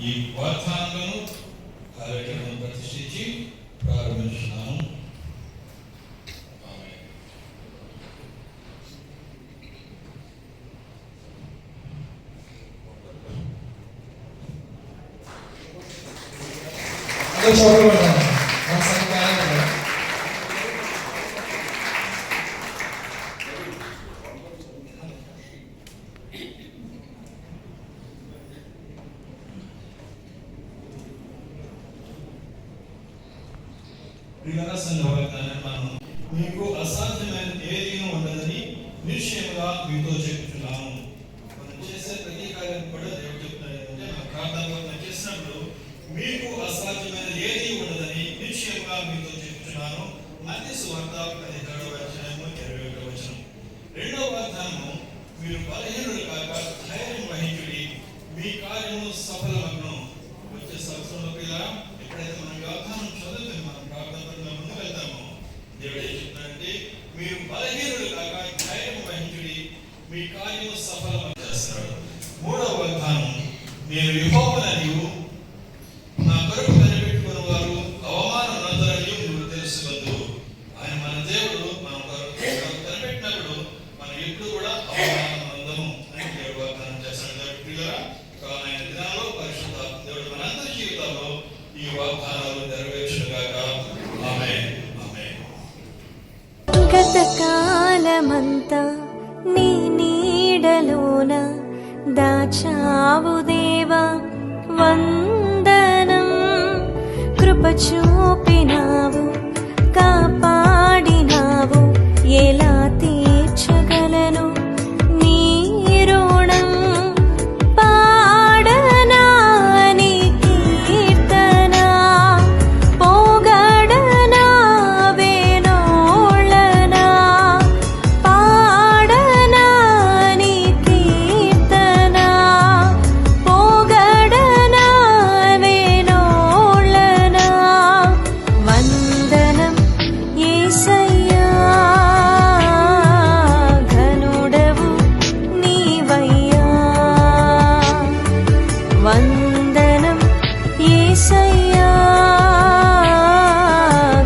ఈ వాగ్దానాలను కార్యక్రమం ప్రతిష్ఠించి ప్రారంభించున్నాము. మీకు అసాధ్యమైన ఏదీ ఉండదని నిశ్చయంగా మీతో చెప్తున్నాను. మనం చేసే ప్రతి కార్యం కూడా దేవుడు చెప్తున్నాడు ఏంటంటే, మన ప్రార్థన చేసినప్పుడు మీకు అసాధ్యమైన ఏదీ ఉండదని నిశ్చయంగా మీతో చెప్తున్నాను. మత్తయి సువార్త 17:21. రెండవ వాగ్దానము, మీరు బలహీనులు కాక ధైర్యం వహించుడి, మీ కార్యము సఫలమగును. వచ్చే సంవత్సరంలో పిల్లల ఎప్పుడైతే మనం వాగ్దానం చదువుతుంది, మనం ప్రార్థనలో ముందుకు వెళ్తామో దేవుడు ఏం చెప్తాడంటే, మీరు బలహీనులు కాక ధైర్యం వహించుడి, మీ కార్యము సఫలం చేస్తాడు. మూడవ వాగ్దానం, నేను యెహోవానని నా కొరకు కనిపెట్టుకుని వారు అవమానం నందరని నువ్వు తెలుసుకొందు. ఆయన మన దేవుడు, మన కొరకు కనిపెట్టినప్పుడు మనం ఎప్పుడు కూడా అవమానం నందము అని దేవుడు వాగ్దానం చేస్తాడు. పిల్లరా, ఆయన దినాల్లో పరిశుద్ధ దేవుడు మనందరి జీవితాల్లో ఈ వాగ్దానాలు నెరవేర్చుగాక. ఆమేన్. గతకాలమంతా నీ నీడలోన దాచావు దేవా, వందనం. కృప చూపినావు, కాపాడినావు, ఎలా తీర్చగలను నీ రుణం. పాడనా నీ కీర్తన, పోగడనా వేణోళ్ళనా. పాడనా నీ కీర్తన, పోగడనా వేణోళ్ళనా. వందనం యేసయ్యా, ఘనుడవు నీవయ్యా. వందనం యేసయ్యా,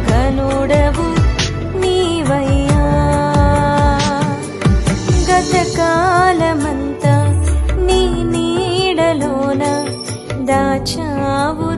ఘనుడవు నీవయ్యా. గతకాలమంతా నీ నీడలోన దాచావు